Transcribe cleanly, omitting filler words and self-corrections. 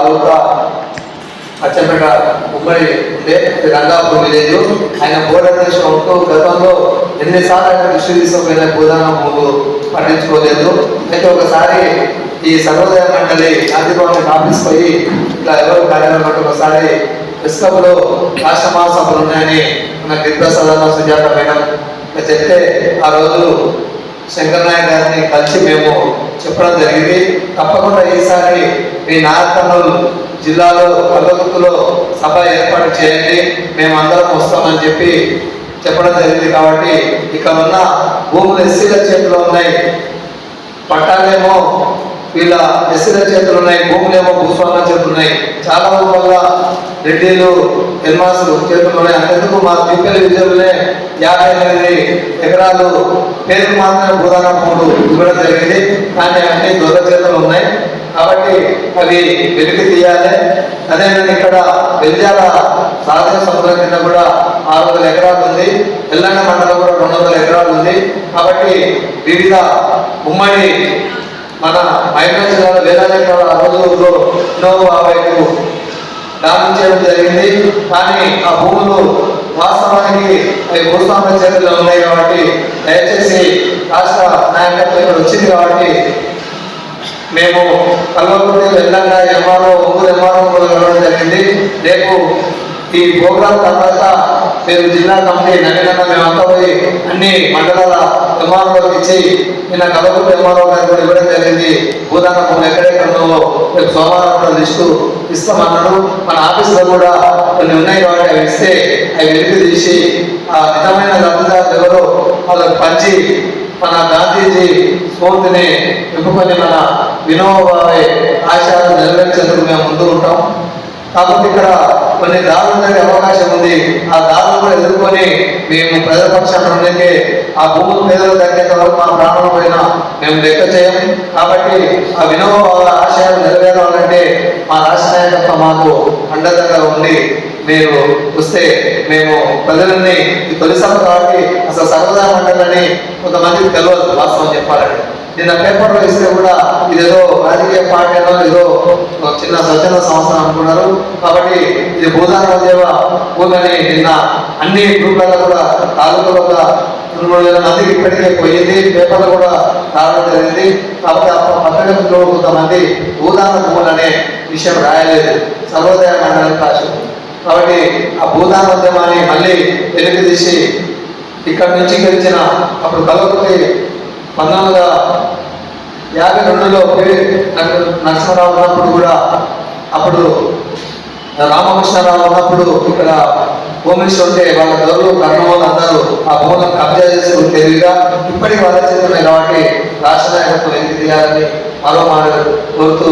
తాలూకా అచ్చంపేట ఉమ్మడి ఉండే రంగాపూర్ విలేజ్. ఆయన బోర్డు అధ్యక్షుడు ఉంటూ గతంలో ఎన్నిసార్లు ఆయన దృష్టి తీసుకుపోయిన భూదానం భూములు పట్టించుకోలేదు. అయితే ఒకసారి ఈ సర్వోదయ మండలి గాంధీభవన్ ఆఫీస్ పోయి ఇట్లా ఎవరు కార్యక్రమం ఒకసారి ఇసుకలో రాష్ట్ర మహాసభలు ఉన్నాయని మన గిరిప్రసాద్ సుజాత మేడం చెప్తే ఆ రోజు శంకర్ నాయక్ గారిని కలిసి మేము చెప్పడం జరిగింది. తప్పకుండా ఈసారి మీ నాగకర్నూలు జిల్లాలో కల్వకుర్తిలో సభ ఏర్పాటు చేయండి, మేము అందరం వస్తామని చెప్పి చెప్పడం జరిగింది. కాబట్టి ఇక్కడ ఉన్న భూములు ఎస్సీల చేతిలో ఉన్నాయి, పట్టాలేమో వీళ్ళ ఎస్సీల చేతులు ఉన్నాయి, భూములేమో భూస్వాముల చేతులు ఉన్నాయి. చాలా వల్ల రెడ్డిలు ఎల్మాసులు చేతులు ఉన్నాయి. అంతెందుకు మా తిప్పలి విజయంలోనే 58 ఎకరాలు పేరు మాత్రమే భూదాన భూములు ఇవ్వడం జరిగింది. కానీ అన్ని దొర చేతులు ఉన్నాయి. కాబట్టి అవి వెలికి తీయాలి. అదేవిధంగా ఇక్కడ వెల్జాల సాధన సముద్రం కింద కూడా 600 ఎకరాలు ఉంది. ఎల్లంగ మండలం కూడా 200 ఎకరాలు ఉంది. కాబట్టి వివిధ ఉమ్మడి మన హైదరాబాద్ జిల్లాలో వేలాది ఎకరాల అభివృద్ధిలో వైపు దానం చేయడం జరిగింది. కానీ ఆ భూములు వాస్తవానికి అవి భూస్వామ్య చేతుల్లో ఉన్నాయి. కాబట్టి దయచేసి రాష్ట్ర నాయకత్వం ఇక్కడ వచ్చింది. కాబట్టి మేము కల్వకుర్తి వెళ్ళంగా ఎంఆర్ఓ ఒంగూరు ఎంఆర్ఓ కూడా వెళ్ళడం జరిగింది. రేపు ఈ ప్రోగ్రాం తర్వాత మేము జిల్లా కమిటీ నవీనంగా మేమంతా పోయి అన్ని మండలాల ఎంఆర్ఓలకు ఇచ్చి నిన్న కల్వకుర్తి ఎంఆర్ఓ గారికి కూడా ఇవ్వడం జరిగింది. భూదాన భూములు ఎక్కడెక్కడున్నావో రేపు సోమవారం కూడా లిస్టు ఇస్తామన్నాడు. మన ఆఫీసులో కూడా కొన్ని ఉన్నాయి. కాబట్టి అవి ఇస్తే అవి వెలికి తీసి ఆ నిజమైన లబ్ధిదారులు ఎవరో వాళ్ళకి పంచి మన గాంధీజీ స్ఫూర్తిని నింపుకొని మన వినోబాయ్ ఆశయాలు నెరవేర్చేందుకు మేము ముందు ఉంటాం. కాకపోతే ఇక్కడ కొన్ని దారులు జరిగే అవకాశం ఉంది. ఆ దారులు కూడా ఎదుర్కొని మేము ప్రజల పక్షాన ఉండే ఆ భూములు పేదలు తగ్గేంత వరకు మా ప్రాణం పైన మేము లెక్క చేయం. కాబట్టి ఆ వినోబాయ్ ఆశయాలు నెరవేరాలంటే మా రాష్ట్ర నాయకత్వం మాకు అండదండగా ఉండి మీరు వస్తే మేము ప్రజలని తొలిసారి కాబట్టి అసలు సర్వదా మండలని కొంతమందికి తెలియదు. వాస్తవం చెప్పాలంటే నిన్న పేపర్లో ఇస్తే కూడా ఇదేదో రాజకీయ పార్టీలో ఏదో చిన్న స్వచ్ఛంద సంస్థ అనుకున్నారు. కాబట్టి ఇది భూదాన దేవ భూమిని నిన్న అన్ని గ్రూప్లలో కూడా తాలూకాలో 3,000 మందికి ఇప్పటికే పోయింది. పేపర్లు కూడా రావడం జరిగింది. కాబట్టి ఆ పత్రికలో కొంతమంది భూదాన భూములు అనే విషయం రాయలేదు, సర్వోదయ మండలం రాసింది. కాబట్టి ఆ భూదానోద్యమాన్ని మళ్ళీ వెనక్కి తీసి ఇక్కడ నుంచి గెలిచిన అప్పుడు కల్వకుర్తి 1952లో నరసింహారావు ఉన్నప్పుడు కూడా, అప్పుడు రామకృష్ణారావు ఉన్నప్పుడు ఇక్కడ భూమిని ఉంటే వాళ్ళ దొరలు కర్ణవాళ్ళు అందరూ ఆ భూములను కబ్జా చేసి తెలివిగా ఇప్పటికీ వాళ్ళ చేస్తున్నాయి. కాబట్టి రాష్ట్ర నాయకత్వం వెనక్కి తీయాలని మరో మాట కోరుతూ